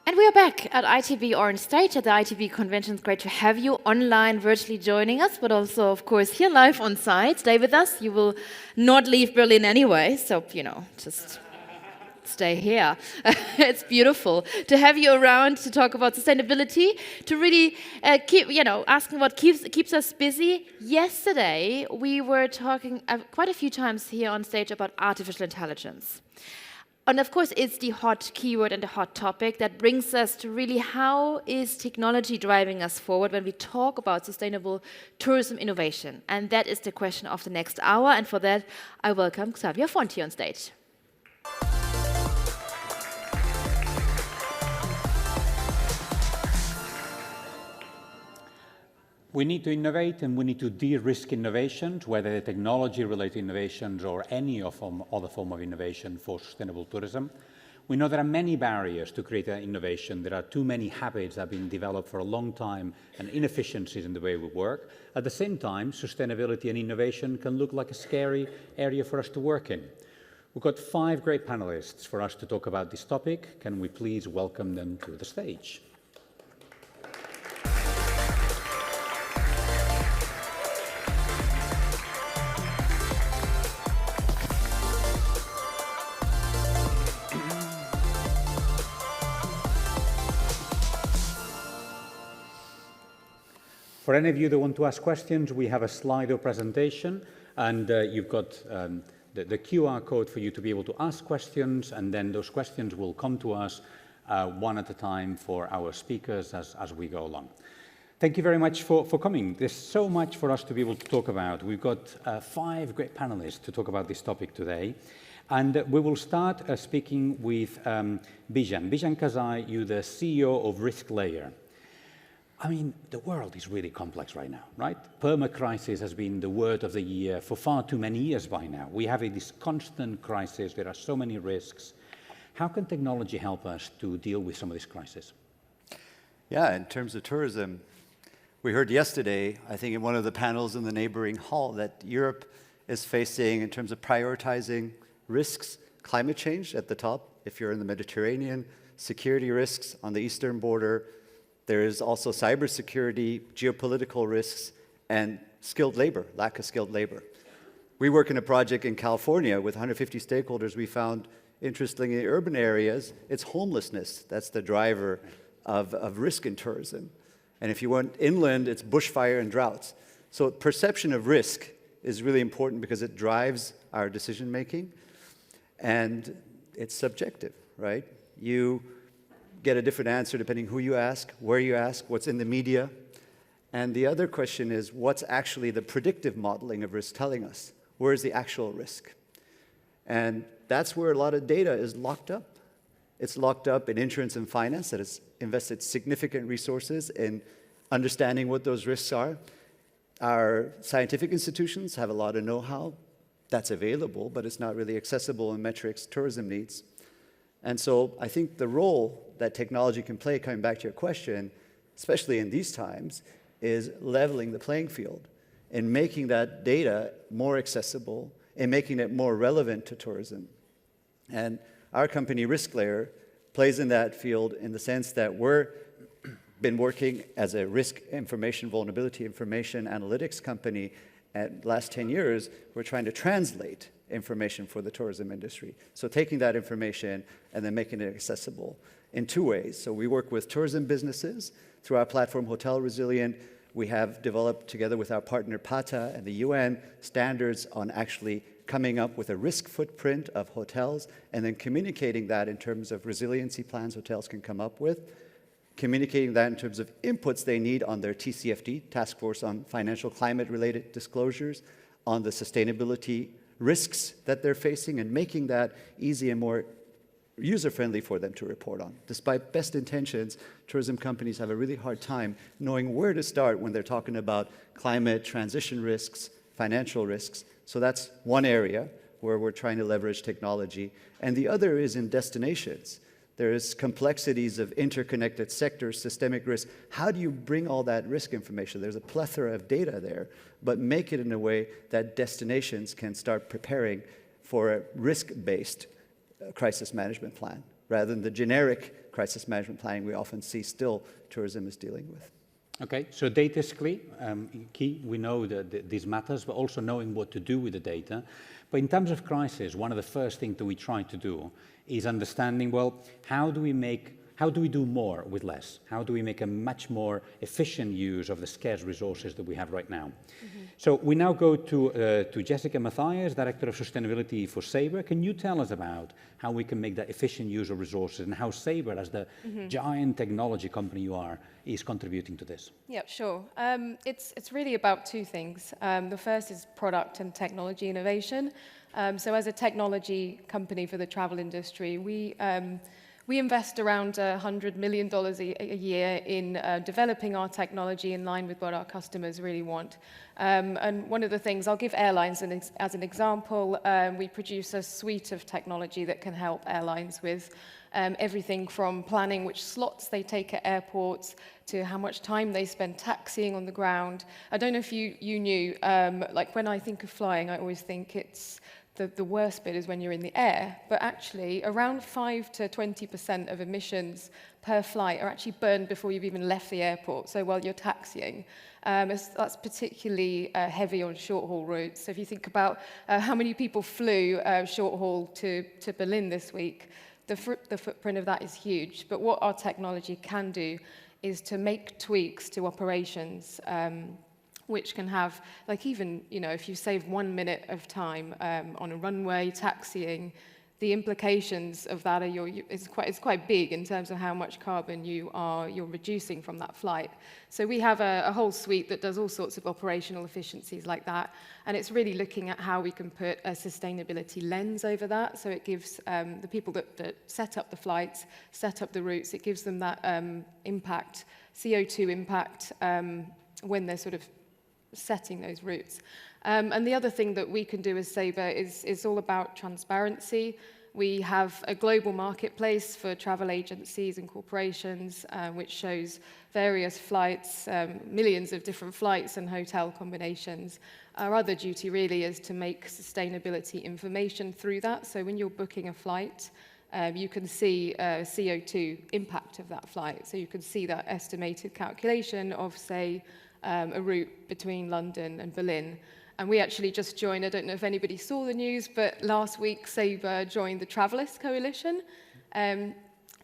And we are back at ITB Orange Stage at the ITB convention. It's great to have you online, virtually joining us, but also, of course, here live on site. Stay with us. You will not leave Berlin anyway, so, just stay here. It's beautiful to have you around to talk about sustainability, to really keep, asking what keeps us busy. Yesterday, we were talking quite a few times here on stage about artificial intelligence. And of course, it's the hot keyword and the hot topic that brings us to really how is technology driving us forward when we talk about sustainable tourism innovation. And that is the question of the next hour. And for that, I welcome Xavier Fonti on stage. We need to innovate and we need to de-risk innovations, whether technology-related innovations or any other form of innovation for sustainable tourism. We know there are many barriers to create innovation. There are too many habits that have been developed for a long time and inefficiencies in the way we work. At the same time, sustainability and innovation can look like a scary area for us to work in. We've got 5 great panelists for us to talk about this topic. Can we please welcome them to the stage? For any of you that want to ask questions, we have a Slido presentation, and you've got the QR code for you to be able to ask questions, and then those questions will come to us one at a time for our speakers as we go along. Thank you very much for coming. There's so much for us to be able to talk about. We've got 5 great panelists to talk about this topic today. And we will start speaking with Bijan. Bijan Kazai, you're the CEO of RiskLayer. I mean, the world is really complex right now, right? Perma-crisis has been the word of the year for far too many years by now. We have this constant crisis. There are so many risks. How can technology help us to deal with some of these crises? Yeah, in terms of tourism, we heard yesterday, I think in one of the panels in the neighboring hall, that Europe is facing, in terms of prioritizing risks, climate change at the top, if you're in the Mediterranean, security risks on the eastern border. There is also cybersecurity, geopolitical risks, and skilled labor, lack of skilled labor. We work in a project in California with 150 stakeholders. We found, interestingly, in urban areas, it's homelessness that's the driver of risk in tourism. And if you went inland, it's bushfire and droughts. So perception of risk is really important because it drives our decision making. And it's subjective, right? You get a different answer depending who you ask, where you ask, what's in the media. And the other question is, what's actually the predictive modeling of risk telling us? Where is the actual risk? And that's where a lot of data is locked up. It's locked up in insurance and finance that has invested significant resources in understanding what those risks are. Our scientific institutions have a lot of know-how that's available, but it's not really accessible in metrics tourism needs. And so I think the role that technology can play, coming back to your question, especially in these times, is leveling the playing field and making that data more accessible and making it more relevant to tourism. And our company, RiskLayer, plays in that field in the sense that we've been working as a risk information, vulnerability information analytics company. And the last 10 years, we're trying to translate information for the tourism industry. So taking that information and then making it accessible in 2 ways. So we work with tourism businesses through our platform, Hotel Resilient. We have developed, together with our partner PATA and the UN, standards on actually coming up with a risk footprint of hotels and then communicating that in terms of resiliency plans hotels can come up with, communicating that in terms of inputs they need on their TCFD, Task Force on Financial Climate-Related Disclosures, on the sustainability risks that they're facing, and making that easy and more user-friendly for them to report on. Despite best intentions, tourism companies have a really hard time knowing where to start when they're talking about climate transition risks, financial risks. So that's one area where we're trying to leverage technology. And the other is in destinations. There's complexities of interconnected sectors, systemic risk. How do you bring all that risk information? There's a plethora of data there, but make it in a way that destinations can start preparing for a risk-based crisis management plan, rather than the generic crisis management planning we often see still tourism is dealing with. Okay, so data is key. We know that this matters, but also knowing what to do with the data. But in terms of crisis, one of the first things that we try to do is understanding, well, how do we do more with less? How do we make a much more efficient use of the scarce resources that we have right now? So we now go to Jessica Matthias, Director of Sustainability for Sabre. Can you tell us about how we can make that efficient use of resources and how Sabre, as the giant technology company you are, is contributing to this? Yeah, sure. It's really about two things. The first is product and technology innovation. So as a technology company for the travel industry, we invest around $100 million a year in developing our technology in line with what our customers really want. And one of the things, I'll give airlines as an example, we produce a suite of technology that can help airlines with everything from planning which slots they take at airports to how much time they spend taxiing on the ground. I don't know if you knew, like when I think of flying, I always think it's the worst bit is when you're in the air, but actually around 5 to 20% of emissions per flight are actually burned before you've even left the airport, so while you're taxiing. That's particularly heavy on short-haul routes. So if you think about how many people flew short-haul to Berlin this week, the footprint of that is huge. But what our technology can do is to make tweaks to operations which can have, like even, if you save 1 minute of time on a runway, taxiing, the implications of that are it's quite big in terms of how much carbon you're reducing from that flight. So we have a whole suite that does all sorts of operational efficiencies like that, and it's really looking at how we can put a sustainability lens over that. So it gives the people that set up the flights, set up the routes, it gives them that impact, CO2 impact, when they're sort of setting those routes. And the other thing that we can do as Sabre is all about transparency. We have a global marketplace for travel agencies and corporations, which shows various flights, millions of different flights and hotel combinations. Our other duty really is to make sustainability information through that. So when you're booking a flight, you can see CO2 impact of that flight. So you can see that estimated calculation of, say, a route between London and Berlin. And we actually just joined, I don't know if anybody saw the news, but last week Sabre joined the Travelist Coalition.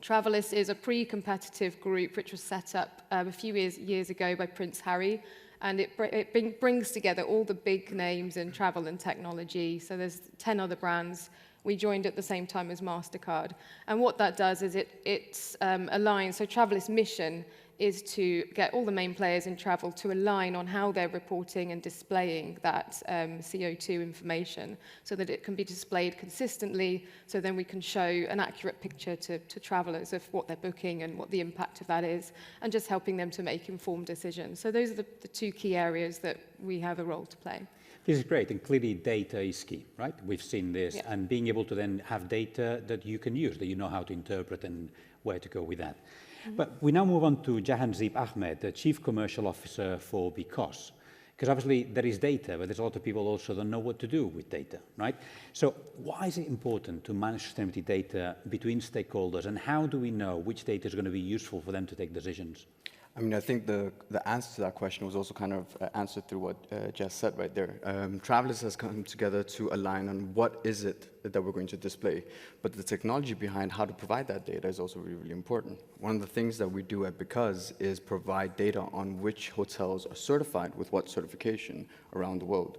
Travelist is a pre-competitive group which was set up a few years ago by Prince Harry, and it brings together all the big names in travel and technology. So there's 10 other brands. We joined at the same time as MasterCard. And what that does is it aligns, so Travelist's mission is to get all the main players in travel to align on how they're reporting and displaying that CO2 information so that it can be displayed consistently, so then we can show an accurate picture to travelers of what they're booking and what the impact of that is, and just helping them to make informed decisions. So those are the two key areas that we have a role to play. This is great, and clearly data is key, right? We've seen this, Yeah. and being able to then have data that you can use, that you know how to interpret and where to go with that. But we now move on to Jahanzib Ahmed, the Chief Commercial Officer for Because obviously there is data, but there's a lot of people also don't know what to do with data, right? So why is it important to manage sustainability data between stakeholders, and how do we know which data is going to be useful for them to take decisions? I mean, I think the answer to that question was also kind of answered through what Jess said right there. Travelers has come together to align on what is it that we're going to display, but the technology behind how to provide that data is also really, really important. One of the things that we do at Because is provide data on which hotels are certified with what certification around the world.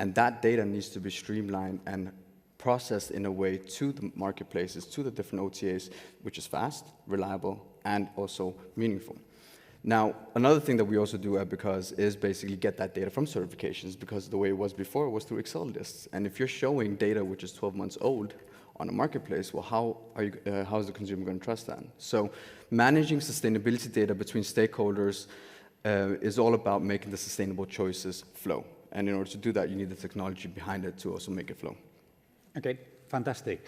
And that data needs to be streamlined and processed in a way to the marketplaces, to the different OTAs, which is fast, reliable, and also meaningful. Now, another thing that we also do at Because is basically get that data from certifications, because the way it was before was through Excel lists. And if you're showing data which is 12 months old on a marketplace, well, how is the consumer going to trust that? So managing sustainability data between stakeholders is all about making the sustainable choices flow. And in order to do that, you need the technology behind it to also make it flow. Okay, fantastic.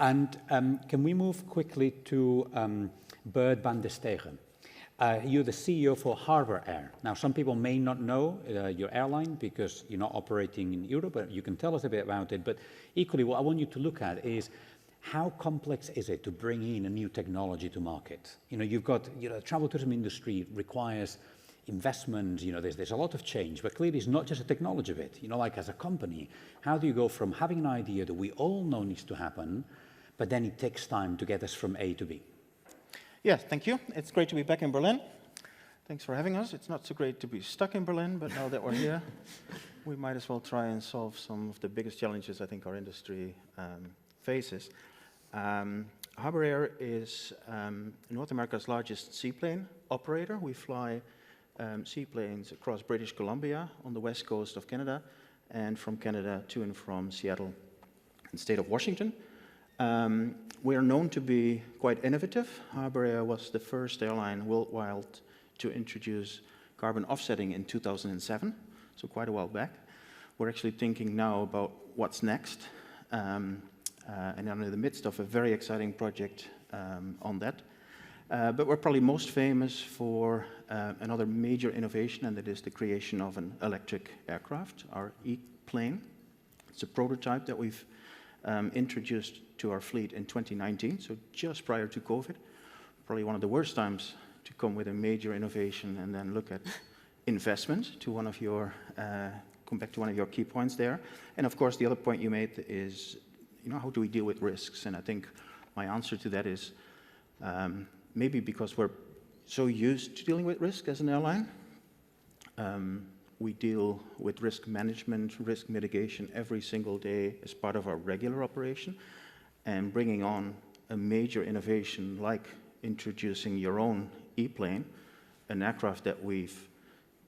And can we move quickly to Bert van der Stegen? You're the CEO for Harbour Air. Now, some people may not know your airline because you're not operating in Europe, but you can tell us a bit about it. But equally, what I want you to look at is how complex is it to bring in a new technology to market? You've got, the travel tourism industry requires investment, there's a lot of change, but clearly it's not just a technology bit. Like as a company, how do you go from having an idea that we all know needs to happen, but then it takes time to get us from A to B? Yeah, thank you. It's great to be back in Berlin. Thanks for having us. It's not so great to be stuck in Berlin, but now that we're here, we might as well try and solve some of the biggest challenges I think our industry faces. Harbour Air is North America's largest seaplane operator. We fly seaplanes across British Columbia on the west coast of Canada, and from Canada to and from Seattle and the state of Washington. We are known to be quite innovative. Harbour Air was the first airline worldwide to introduce carbon offsetting in 2007, so quite a while back. We're actually thinking now about what's next, and I'm in the midst of a very exciting project on that. But we're probably most famous for another major innovation, and that is the creation of an electric aircraft, our E-plane. It's a prototype that we've introduced to our fleet in 2019, so just prior to COVID. Probably one of the worst times to come with a major innovation and then look at investment, to come back to one of your key points there. And of course, the other point you made is, how do we deal with risks? And I think my answer to that is, maybe because we're so used to dealing with risk as an airline, we deal with risk management, risk mitigation every single day as part of our regular operation. And bringing on a major innovation like introducing your own E-plane, an aircraft that we've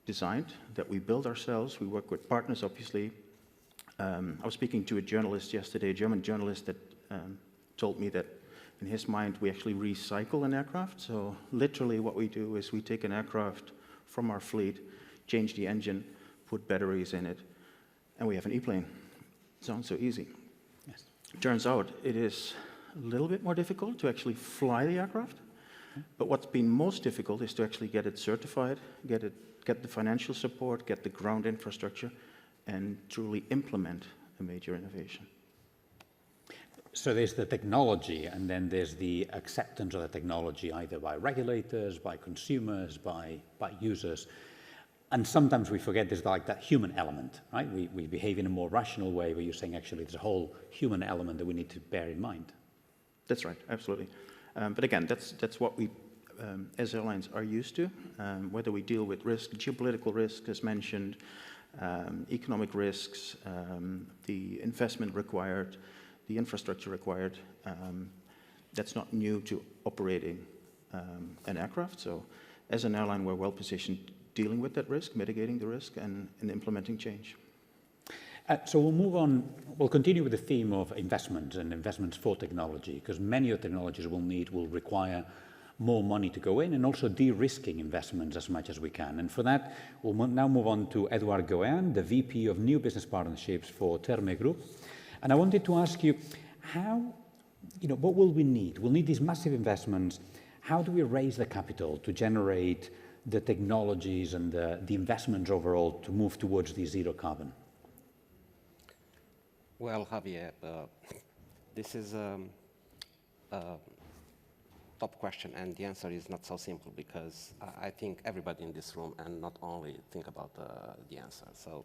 designed, that we build ourselves. We work with partners, obviously. I was speaking to a journalist yesterday, a German journalist, that told me that in his mind, we actually recycle an aircraft. So literally what we do is we take an aircraft from our fleet, change the engine, put batteries in it, and we have an E-plane. Sounds so easy. Yes. Turns out it is a little bit more difficult to actually fly the aircraft. But what's been most difficult is to actually get it certified, get the financial support, get the ground infrastructure, and truly implement a major innovation. So there's the technology, and then there's the acceptance of the technology, either by regulators, by consumers, by users. And sometimes we forget there's like that human element, right? We behave in a more rational way, where you're saying actually there's a whole human element that we need to bear in mind. That's right, absolutely. But again, that's what we, as airlines, are used to. Whether we deal with risk, geopolitical risk, as mentioned, economic risks, the investment required, the infrastructure required, that's not new to operating an aircraft. So as an airline, we're well positioned dealing with that risk, mitigating the risk, and implementing change. So we'll move on, we'll continue with the theme of investment and investments for technology, because many of the technologies will require more money to go in, and also de-risking investments as much as we can. And for that, we'll now move on to Edouard Goin, the VP of New Business Partnerships for Terme Group. And I wanted to ask you, what will we need? We'll need these massive investments. How do we raise the capital to generate the technologies and the investments overall to move towards the zero carbon? Well, Javier, this is a top question, and the answer is not so simple, because I think everybody in this room, and not only think about the answer. So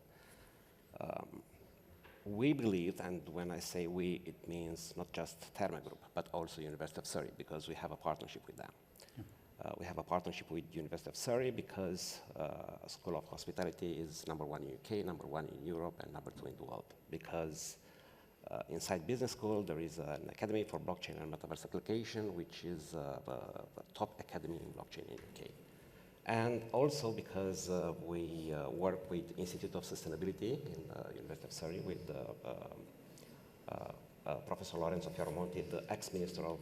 we believe, and when I say we, it means not just Terme Group, but also University of Surrey, because we have a partnership with them. We have a partnership with University of Surrey because School of Hospitality is #1 in UK, #1 in Europe, and #2 in the world. Because inside business school, there is an academy for blockchain and metaverse application, which is the top academy in blockchain in UK. And also because we work with Institute of Sustainability in University of Surrey with Professor Lorenzo Fioramonti, the ex-minister of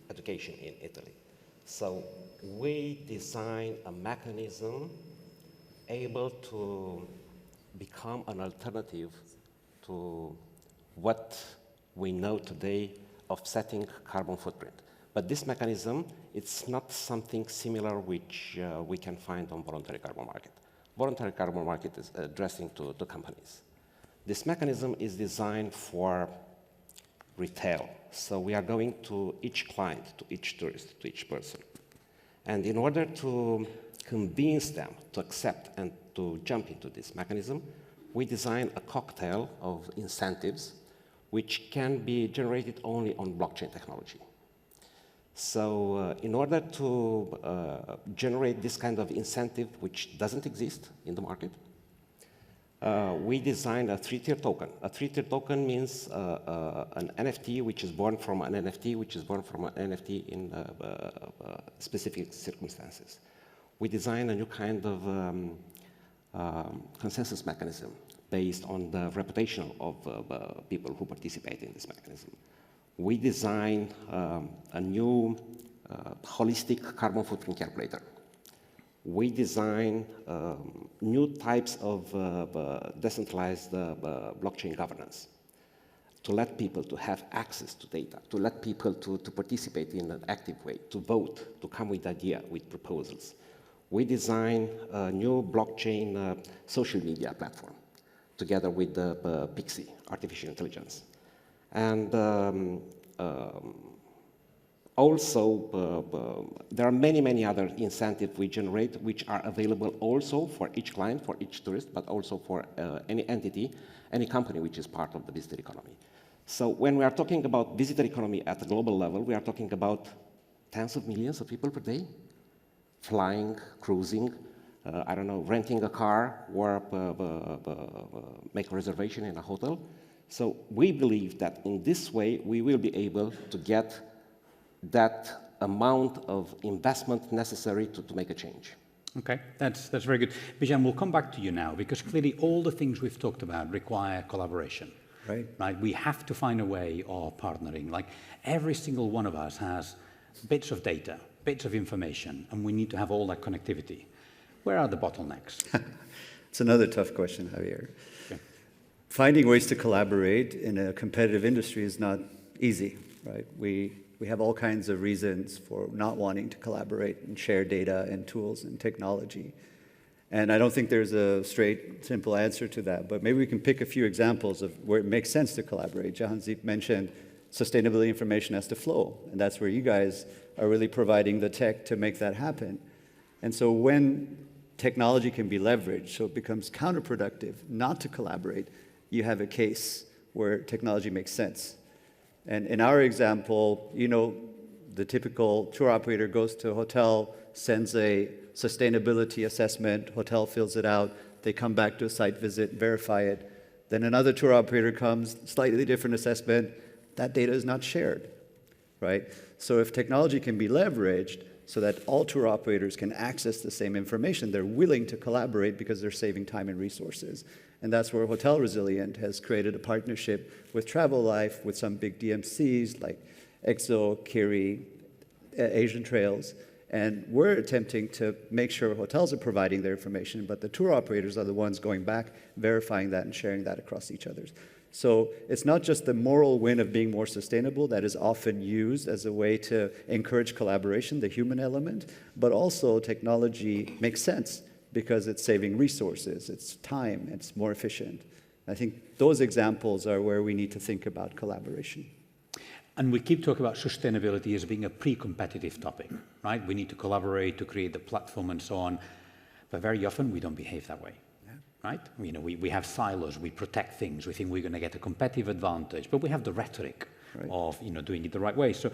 Education in Italy. So we design a mechanism able to become an alternative to what we know today of setting carbon footprint. But this mechanism, it's not something similar which we can find on voluntary carbon market. Voluntary carbon market is addressing to companies. This mechanism is designed for retail. So we are going to each client, to each tourist, to each person. And in order to convince them to accept and to jump into this mechanism, we design a cocktail of incentives which can be generated only on blockchain technology. So in order to generate this kind of incentive, which doesn't exist in the market, we designed a three-tier token. A three-tier token means an NFT which is born from an NFT, which is born from an NFT in specific circumstances. We designed a new kind of consensus mechanism based on the reputation of people who participate in this mechanism. We designed a new holistic carbon footprint calculator. We design new types of decentralized blockchain governance to let people to have access to data, to let people to participate in an active way, to vote, to come with ideas, with proposals. We design a new blockchain social media platform together with the Pixie, artificial intelligence. And also, there are many, many other incentives we generate which are available also for each client, for each tourist, but also for any entity, any company which is part of the visitor economy. So when we are talking about visitor economy at a global level, we are talking about tens of millions of people per day, flying, cruising, I don't know, renting a car or make a reservation in a hotel. So we believe that in this way, we will be able to get that amount of investment necessary to make a change. Okay, that's very good. Bijan, we'll come back to you now, because clearly all the things we've talked about require collaboration. Right? We have to find a way of partnering. Like every single one of us has bits of data, bits of information, and we need to have all that connectivity. Where are the bottlenecks? It's another tough question, Javier. Okay. Finding ways to collaborate in a competitive industry is not easy, right? We have all kinds of reasons for not wanting to collaborate and share data and tools and technology. And I don't think there's a straight, simple answer to that, but maybe we can pick a few examples of where it makes sense to collaborate. Jahanzip mentioned sustainability information has to flow, and that's where you guys are really providing the tech to make that happen. And so when technology can be leveraged, so it becomes counterproductive not to collaborate, you have a case where technology makes sense. And in our example, you know, the typical tour operator goes to a hotel, sends a sustainability assessment, hotel fills it out, they come back to a site visit, verify it. Then another tour operator comes, slightly different assessment, that data is not shared, right? So if technology can be leveraged so that all tour operators can access the same information, they're willing to collaborate because they're saving time and resources. And that's where Hotel Resilient has created a partnership with Travel Life, with some big DMCs like Exo, Kiri, Asian Trails. And we're attempting to make sure hotels are providing their information, but the tour operators are the ones going back, verifying that and sharing that across each other's. So it's not just the moral win of being more sustainable that is often used as a way to encourage collaboration, the human element, but also technology makes sense because it's saving resources, it's time, it's more efficient. I think those examples are where we need to think about collaboration. And we keep talking about sustainability as being a pre-competitive topic, right? We need to collaborate to create the platform and so on, but very often we don't behave that way. Right? You know, we have silos, we protect things, we think we're going to get a competitive advantage, but we have the rhetoric of, you know, doing it the right way. So,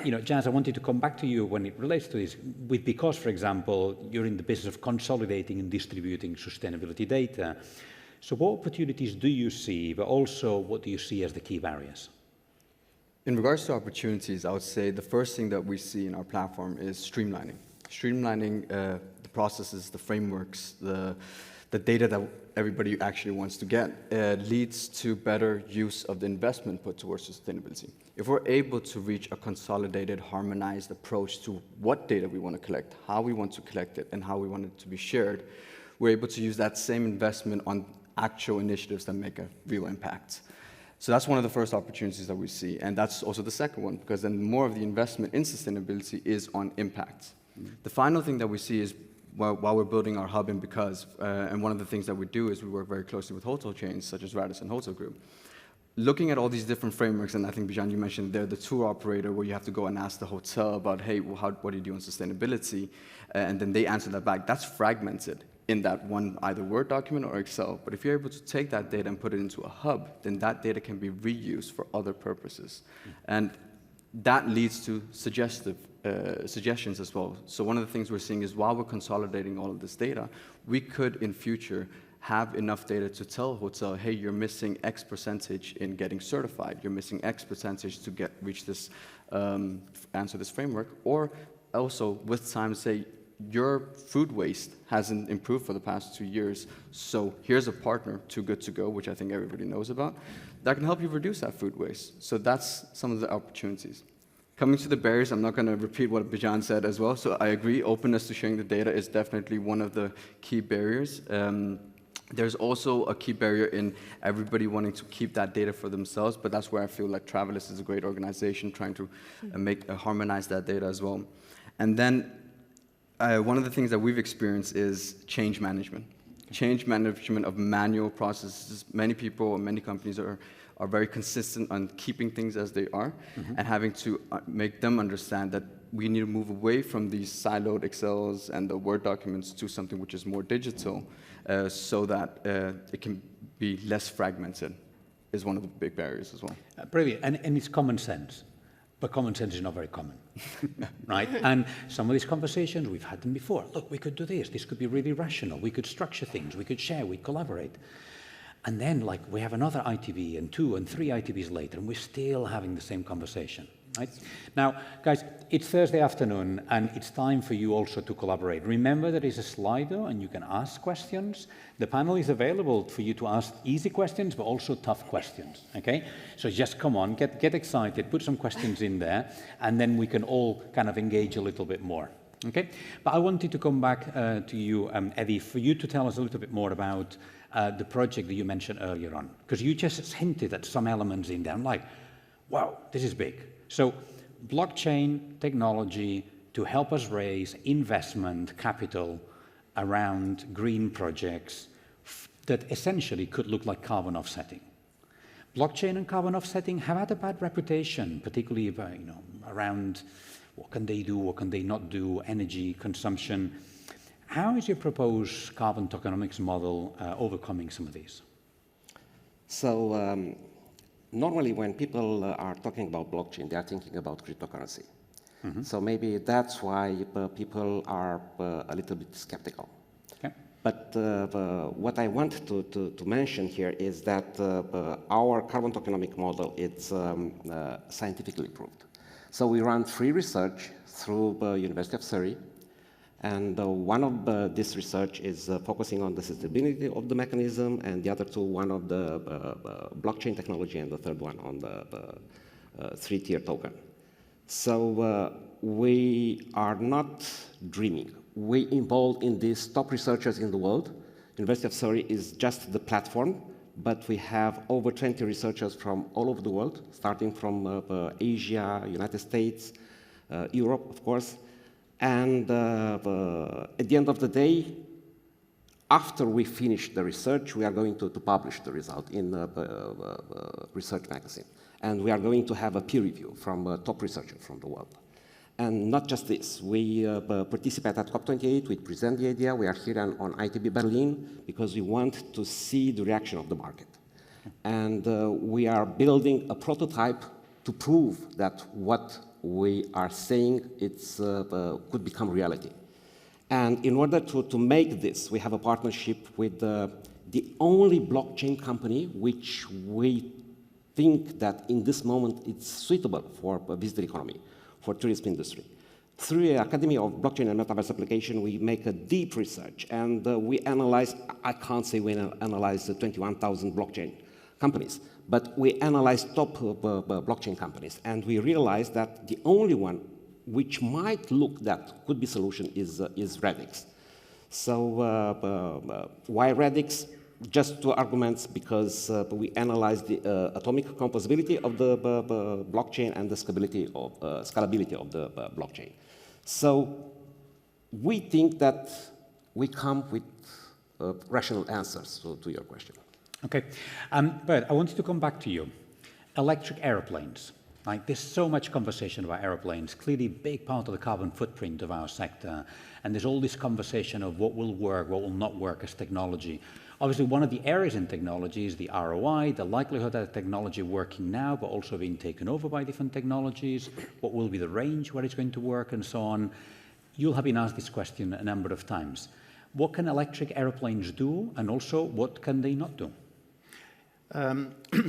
you know, Jazz, I wanted to come back to you when it relates to this, because, for example, you're in the business of consolidating and distributing sustainability data. So what opportunities do you see, but also what do you see as the key barriers? In regards to opportunities, I would say the first thing that we see in our platform is streamlining. Streamlining the processes, the frameworks, the data that everybody actually wants to get leads to better use of the investment put towards sustainability. If we're able to reach a consolidated, harmonized approach to what data we want to collect, how we want to collect it, and how we want it to be shared, we're able to use that same investment on actual initiatives that make a real impact. So that's one of the first opportunities that we see, and that's also the second one, because then more of the investment in sustainability is on impact. The final thing that we see is while we're building our hub and one of the things that we do is we work very closely with hotel chains such as Radisson Hotel Group. looking at all these different frameworks, and I think, Bijan, you mentioned they're the tour operator where you have to go and ask the hotel about, hey, well, what do you do on sustainability? And then they answer that back. That's fragmented in that one either Word document or Excel. But if you're able to take that data and put it into a hub, then that data can be reused for other purposes. And that leads to suggestions as well. So one of the things we're seeing is while we're consolidating all of this data, we could in future have enough data to tell a hotel, hey, you're missing X percentage in getting certified. You're missing X percentage to reach this, answer this framework. Or also with time say, your food waste hasn't improved for the past 2 years, so here's a partner, Too Good To Go, which I think everybody knows about, that can help you reduce that food waste. So that's some of the opportunities. Coming to the barriers, I'm not going to repeat what Bijan said as well, so I agree, openness to sharing the data is definitely one of the key barriers. There's also a key barrier in everybody wanting to keep that data for themselves, but that's where I feel like Travelist is a great organization trying to harmonize that data as well. And then one of the things that we've experienced is change management. Change management of manual processes. Many people or many companies are very consistent on keeping things as they are and having to make them understand that we need to move away from these siloed Excels and the Word documents to something which is more digital so that it can be less fragmented is one of the big barriers as well. Brilliant, and it's common sense. But common sense is not very common, right? And some of these conversations, we've had them before. Look, we could do this could be really rational. We could structure things, we could share, we collaborate. And then like we have another ITV and 2 and 3 ITVs later, and we're still having the same conversation, right? Now, guys, it's Thursday afternoon, and it's time for you also to collaborate. Remember there is a Slido, and you can ask questions. The panel is available for you to ask easy questions, but also tough questions, okay? So just come on, get excited, put some questions in there, and then we can all kind of engage a little bit more, okay? But I wanted to come back to you, Eddie, for you to tell us a little bit more about the project that you mentioned earlier on, because you just hinted at some elements in there. I'm like, wow, this is big. So blockchain technology to help us raise investment capital around green projects that essentially could look like carbon offsetting. Blockchain and carbon offsetting have had a bad reputation, particularly about, around what can they do, what can they not do, energy consumption. How is your proposed carbon tokenomics model overcoming some of these? So normally when people are talking about blockchain, they are thinking about cryptocurrency. So maybe that's why people are a little bit skeptical. Okay. But what I want to mention here is that our carbon tokenomic model is scientifically proved. So we run free research through University of Surrey. And one of this research is focusing on the sustainability of the mechanism, and the other two, one of the blockchain technology, and the third one on the three-tier token. So we are not dreaming. We involved in these top researchers in the world. University of Surrey is just the platform, but we have over 20 researchers from all over the world, starting from Asia, United States, Europe, of course. And at the end of the day, after we finish the research, we are going to publish the result in a research magazine. And we are going to have a peer review from a top researcher from the world. And not just this, we participate at COP28, we present the idea, we are here on ITB Berlin because we want to see the reaction of the market. And we are building a prototype to prove that what we are saying could become reality. And in order to make this, we have a partnership with the only blockchain company which we think that in this moment it's suitable for visitor economy, for tourism industry. Through the Academy of Blockchain and Metaverse Application, we make a deep research, and we analyze, I can't say we analyze 21,000 blockchain companies, but we analyzed top blockchain companies, and we realized that the only one which might look that could be solution is Radix. So why Radix? Just two arguments, because we analyzed the atomic composability of the blockchain and the scalability of the blockchain. So we think that we come with rational answers to your question. Okay, but I wanted to come back to you. Electric airplanes. Like, there's so much conversation about airplanes, clearly a big part of the carbon footprint of our sector. And there's all this conversation of what will work, what will not work as technology. Obviously, one of the areas in technology is the ROI, the likelihood that technology working now, but also being taken over by different technologies, what will be the range where it's going to work, and so on. You'll have been asked this question a number of times. What can electric airplanes do, and also what can they not do?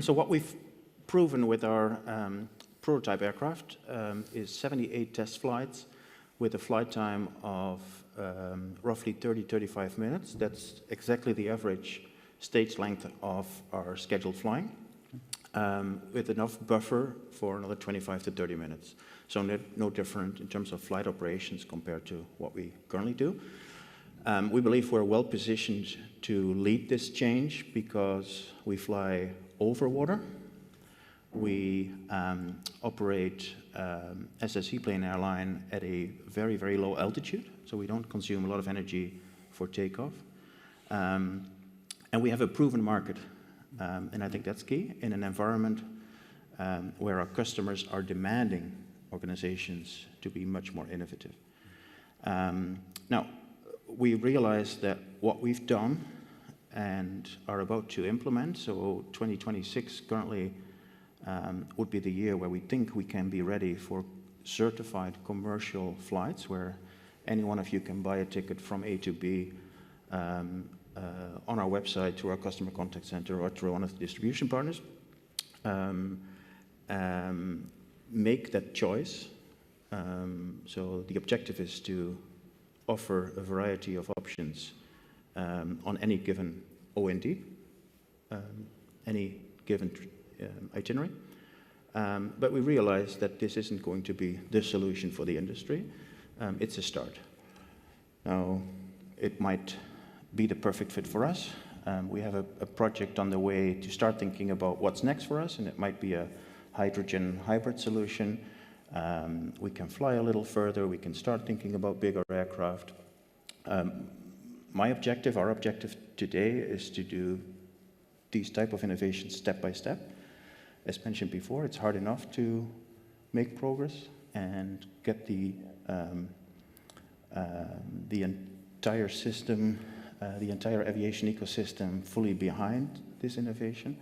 So what we've proven with our prototype aircraft is 78 test flights with a flight time of roughly 30-35 minutes. That's exactly the average stage length of our scheduled flying, with enough buffer for another 25 to 30 minutes. So no different in terms of flight operations compared to what we currently do. We believe we're well positioned to lead this change because we fly over water. We operate as a seaplane airline at a very, very low altitude, so we don't consume a lot of energy for takeoff. And we have a proven market, and I think that's key, in an environment where our customers are demanding organizations to be much more innovative. Now, we realize that what we've done and are about to implement, so 2026 currently would be the year where we think we can be ready for certified commercial flights, where any one of you can buy a ticket from A to B on our website, through our customer contact center, or through one of the distribution partners. Make that choice. So the objective is to offer a variety of options on any given OND, any given itinerary. But we realize that this isn't going to be the solution for the industry. It's a start. Now, it might be the perfect fit for us. We have a project on the way to start thinking about what's next for us, and it might be a hydrogen hybrid solution. We can fly a little further. We can start thinking about bigger aircraft. My objective, our objective today, is to do these type of innovations step by step. As mentioned before, it's hard enough to make progress and get the entire system, the entire aviation ecosystem fully behind this innovation.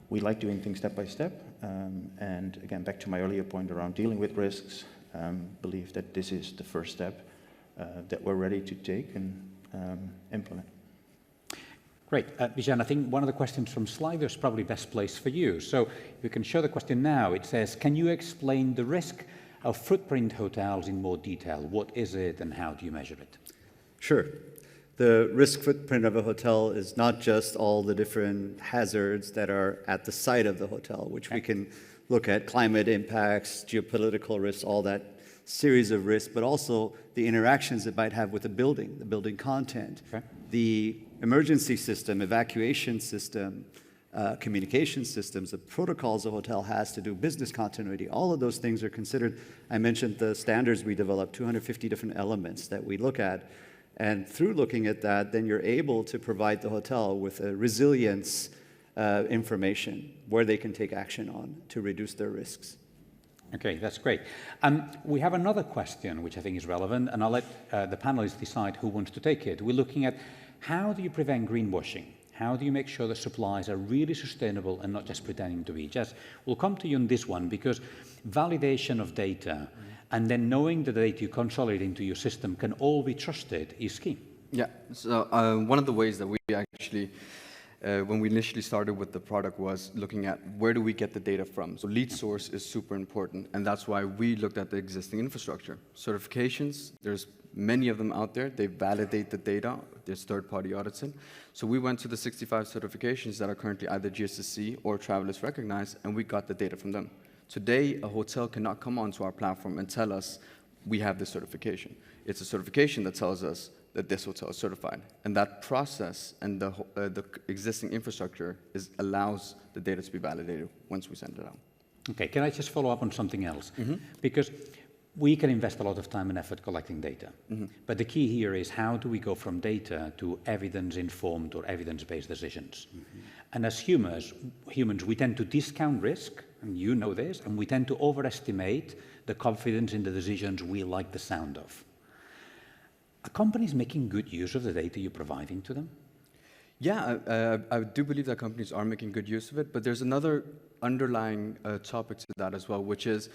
We like doing things step by step. And again, back to my earlier point around dealing with risks, believe that this is the first step that we're ready to take and implement. Great. Bijan, I think one of the questions from Slido is probably best placed for you. So if you can show the question now, it says, can you explain the risk of footprint hotels in more detail? What is it and how do you measure it? Sure. The risk footprint of a hotel is not just all the different hazards that are at the site of the hotel, which we can look at: climate impacts, geopolitical risks, all that series of risks, but also the interactions it might have with the building content, the emergency system, evacuation system, communication systems, the protocols a hotel has to do business continuity. All of those things are considered. I mentioned the standards we developed, 250 different elements that we look at. And through looking at that, then you're able to provide the hotel with a resilience information where they can take action on to reduce their risks. Okay, that's great. We have another question which I think is relevant, and I'll let the panelists decide who wants to take it. We're looking at how do you prevent greenwashing? How do you make sure that supplies are really sustainable and not just pretending to be? Jess, we'll come to you on this one, because validation of data and then knowing the data you consolidate into your system can all be trusted is key. Yeah, so one of the ways that we actually, when we initially started with the product, was looking at where do we get the data from. So lead source is super important, and that's why we looked at the existing infrastructure. Certifications, there's many of them out there. They validate the data. There's third-party audits in. So we went to the 65 certifications that are currently either GSSC or Travelers recognized, and we got the data from them. Today, a hotel cannot come onto our platform and tell us we have this certification. It's a certification that tells us that this hotel is certified. And that process and the existing infrastructure allows the data to be validated once we send it out. Okay, can I just follow up on something else? Because we can invest a lot of time and effort collecting data. But the key here is how do we go from data to evidence-informed or evidence-based decisions? And as humans, we tend to discount risk, and you know this, and we tend to overestimate the confidence in the decisions we like the sound of. Are companies making good use of the data you're providing to them? Yeah, I do believe that companies are making good use of it, but there's another underlying topic to that as well, which is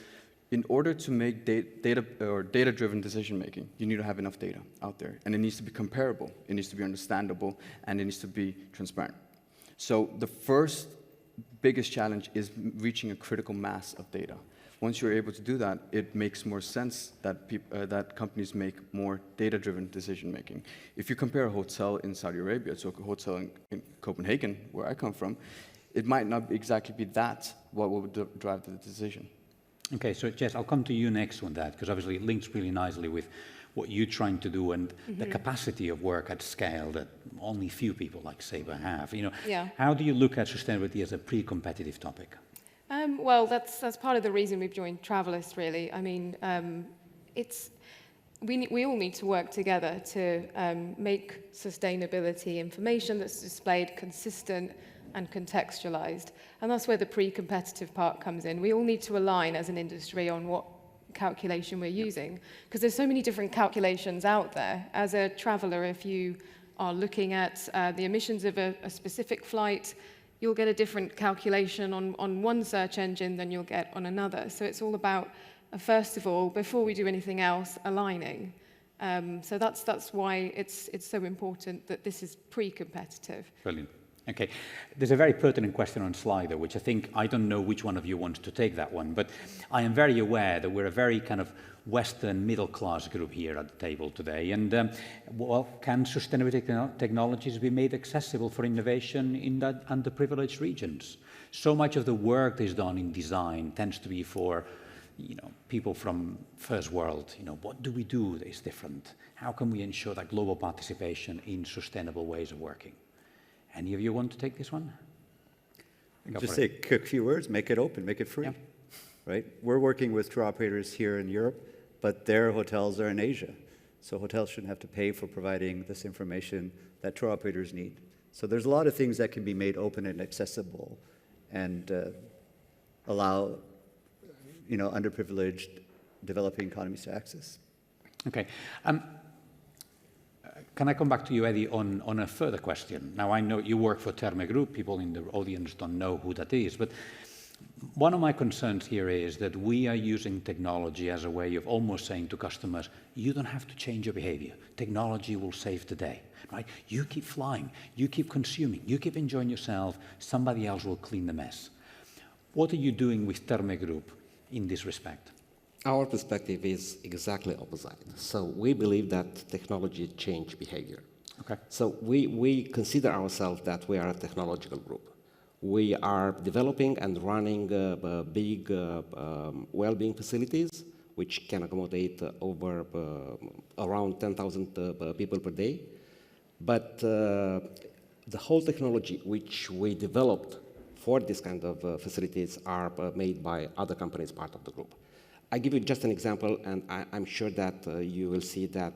in order to make data-driven decision-making, you need to have enough data out there, and it needs to be comparable, it needs to be understandable, and it needs to be transparent. So the first biggest challenge is reaching a critical mass of data. Once you're able to do that, it makes more sense that companies make more data-driven decision-making. If you compare a hotel in Saudi Arabia to a hotel in Copenhagen, where I come from, it might not exactly be that what will drive the decision. Okay, so Jess, I'll come to you next on that, because obviously it links really nicely with what you're trying to do and the capacity of work at scale that only few people like Sabre have. You know, how do you look at sustainability as a pre-competitive topic? Well, that's part of the reason we've joined Travelist, really. I mean, we all need to work together to make sustainability information that's displayed consistent and contextualized. And that's where the pre-competitive part comes in. We all need to align as an industry on what calculation we're using, because there's so many different calculations out there. As a traveler, if you are looking at the emissions of a specific flight, you'll get a different calculation on one search engine than you'll get on another. So it's all about, first of all, before we do anything else, aligning. So that's why it's so important that this is pre-competitive. Brilliant. Okay, there's a very pertinent question on Slido, which I don't know which one of you wants to take that one, but I am very aware that we're a very kind of Western middle-class group here at the table today. And, well, can sustainability technologies be made accessible for innovation in that underprivileged regions? So much of the work that is done in design tends to be for, you know, people from first world. You know, what do we do that is different? How can we ensure that global participation in sustainable ways of working? Any of you want to take this one? Just say a quick few words, make it open, make it free, right? We're working with tour operators here in Europe, but their hotels are in Asia. So hotels shouldn't have to pay for providing this information that tour operators need. So there's a lot of things that can be made open and accessible and allow, you know, underprivileged developing economies to access. Okay. Can I come back to you, Eddie, on a further question? Now, I know you work for Terme Group. People in the audience don't know who that is. But one of my concerns here is that we are using technology as a way of almost saying to customers, you don't have to change your behavior. Technology will save the day, right? You keep flying. You keep consuming. You keep enjoying yourself. Somebody else will clean the mess. What are you doing with Terme Group in this respect? Our perspective is exactly opposite. So we believe that technology changes behavior. Okay. So we consider ourselves that we are a technological group. We are developing and running big well-being facilities, which can accommodate over around 10,000 people per day. But the whole technology which we developed for this kind of facilities are made by other companies part of the group. I give you just an example, and I'm sure that you will see that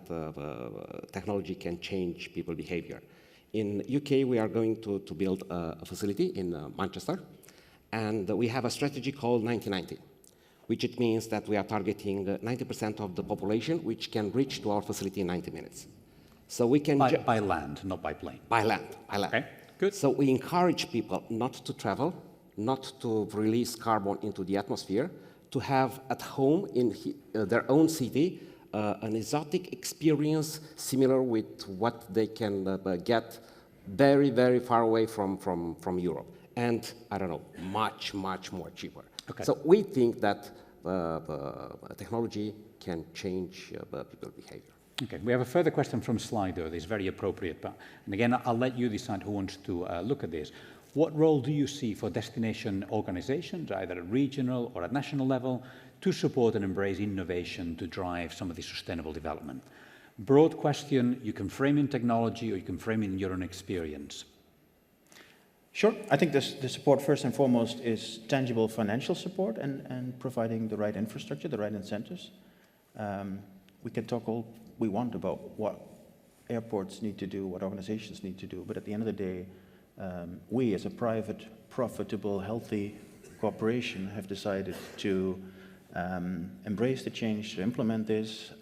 technology can change people's behavior. In UK, we are going to build a facility in Manchester, and we have a strategy called 90-90, which it means that we are targeting 90% of the population, which can reach to our facility in 90 minutes. So we can... By land, not by plane. By land, by land. Okay, good. So we encourage people not to travel, not to release carbon into the atmosphere, to have at home in their own city an exotic experience similar with what they can get very, very far away from Europe. And, I don't know, much, much more cheaper. Okay. So we think that technology can change people's behavior. Okay, we have a further question from Slido that is very appropriate. And again, I'll let you decide who wants to look at this. What role do you see for destination organizations, either at regional or at national level, to support and embrace innovation to drive some of the sustainable development? Broad question, you can frame in technology or you can frame in your own experience. Sure. I think the support first and foremost is tangible financial support and providing the right infrastructure, the right incentives. We can talk all we want about what airports need to do, what organizations need to do, but at the end of the day, we as a private, profitable, healthy corporation have decided to embrace the change, to implement this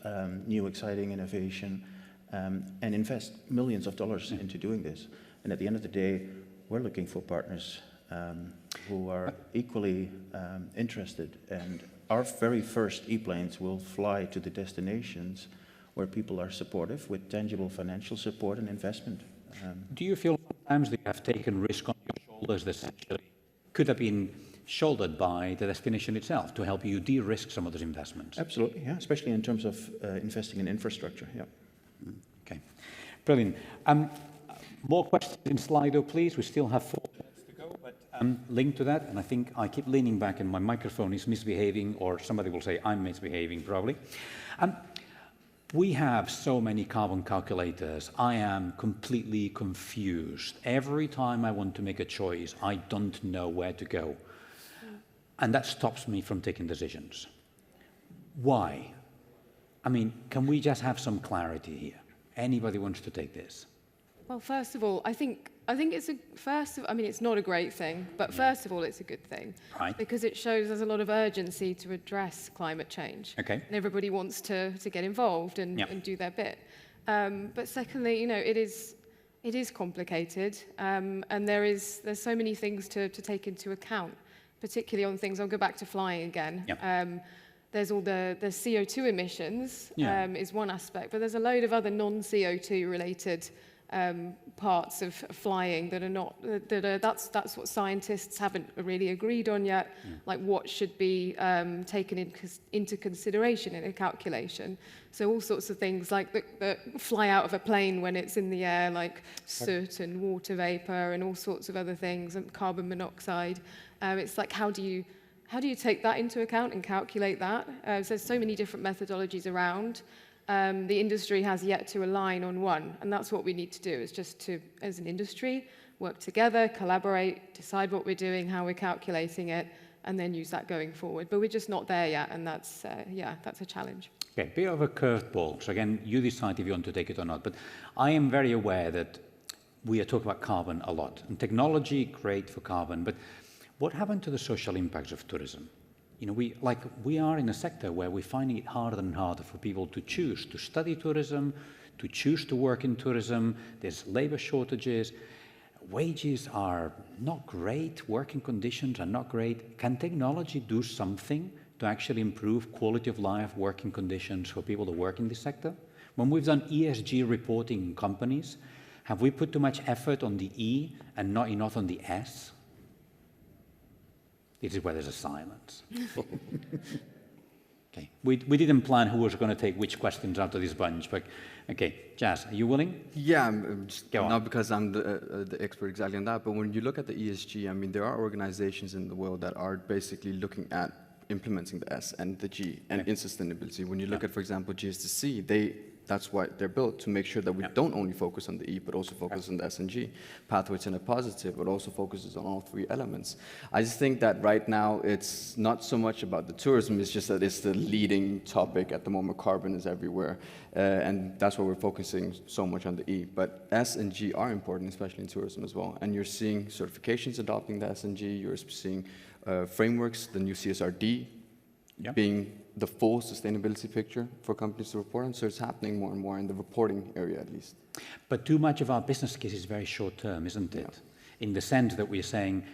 new exciting innovation, and invest millions of dollars into doing this. And at the end of the day, we're looking for partners who are equally interested. And our very first e-planes will fly to the destinations where people are supportive with tangible financial support and investment. Do you feel sometimes that you have taken risk on your shoulders that essentially could have been shouldered by the destination itself to help you de-risk some of those investments? Absolutely, yeah, especially in terms of investing in infrastructure, yeah. Okay, brilliant. More questions in Slido, please. We still have 4 minutes to go, but linked to that, and I think I keep leaning back and my microphone is misbehaving, or somebody will say I'm misbehaving probably. We have so many carbon calculators. I am completely confused. Every time I want to make a choice, I don't know where to go. And that stops me from taking decisions. Why? I mean, can we just have some clarity here? Anybody wants to take this? Well, first of all, I think it's it's not a great thing, but first of all, it's a good thing. Right. Because it shows there's a lot of urgency to address climate change. Okay. And everybody wants to get involved and do their bit. But secondly, it is complicated, and there's so many things to take into account, particularly on things. I'll go back to flying again. Yep. There's all the CO2 emissions is one aspect, but there's a load of other non-CO2 related parts of flying that are not, that's what scientists haven't really agreed on yet, like what should be taken into consideration in a calculation. So all sorts of things like that fly out of a plane when it's in the air, like soot and water vapor and all sorts of other things, and carbon monoxide. It's like, how do you take that into account and calculate that? So there's so many different methodologies around. The industry has yet to align on one, and that's what we need to do, is just to, as an industry, work together, collaborate, decide what we're doing, how we're calculating it, and then use that going forward. But we're just not there yet, and that's a challenge. Okay, bit of a curveball. So again, you decide if you want to take it or not. But I am very aware that we are talking about carbon a lot. And technology, great for carbon, but what happened to the social impacts of tourism? We are in a sector where we're finding it harder and harder for people to choose to study tourism, to choose to work in tourism. There's labor shortages. Wages are not great. Working conditions are not great. Can technology do something to actually improve quality of life, working conditions for people that work in this sector? When we've done ESG reporting in companies, have we put too much effort on the E and not enough on the S? This is where there's a silence. Okay, we didn't plan who was going to take which questions out of this bunch, but okay, Jazz, are you willing? Yeah, I'm just, Go on. not because I'm the expert exactly on that, but when you look at the ESG, I mean, there are organizations in the world that are basically looking at implementing the S and the G and in sustainability. When you look at, for example, GSTC, that's why they're built, to make sure that we don't only focus on the E, but also focus on the S and G. Pathways and a positive, but also focuses on all 3 elements. I just think that right now it's not so much about the tourism, it's just that it's the leading topic at the moment. Carbon is everywhere, and that's why we're focusing so much on the E. But S and G are important, especially in tourism as well. And you're seeing certifications adopting the S and G, you're seeing frameworks, the new CSRD, being the full sustainability picture for companies to report on. So it's happening more and more in the reporting area, at least. But too much of our business case is very short term, isn't it? Yeah. In the sense that we're saying,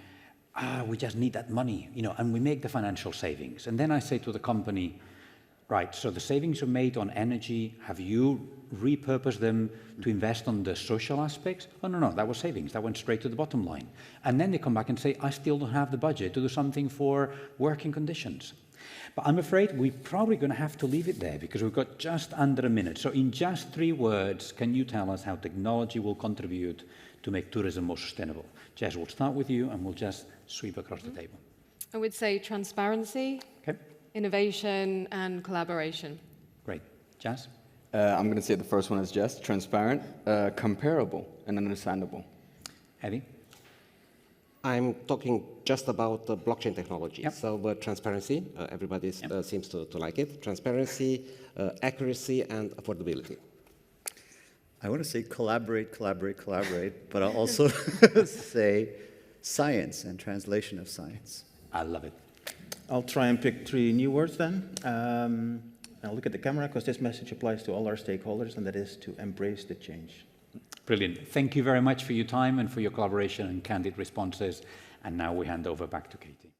we just need that money, and we make the financial savings. And then I say to the company, right, so the savings you made on energy, have you repurposed them to invest on the social aspects? Oh, no, that was savings. That went straight to the bottom line. And then they come back and say, I still don't have the budget to do something for working conditions. But I'm afraid we're probably going to have to leave it there because we've got just under a minute. So in just 3 words, can you tell us how technology will contribute to make tourism more sustainable? Jess, we'll start with you and we'll just sweep across the table. I would say transparency, innovation, and collaboration. Great. Jess? I'm going to say the first one is just transparent, comparable, and understandable. Eddie? I'm talking just about the blockchain technology. Yep. So transparency, everybody seems to like it. Transparency, accuracy, and affordability. I want to say collaborate, collaborate, collaborate, but I'll also say science and translation of science. I love it. I'll try and pick 3 new words then. I'll look at the camera because this message applies to all our stakeholders, and that is to embrace the change. Brilliant. Thank you very much for your time and for your collaboration and candid responses. And now we hand over back to Katie.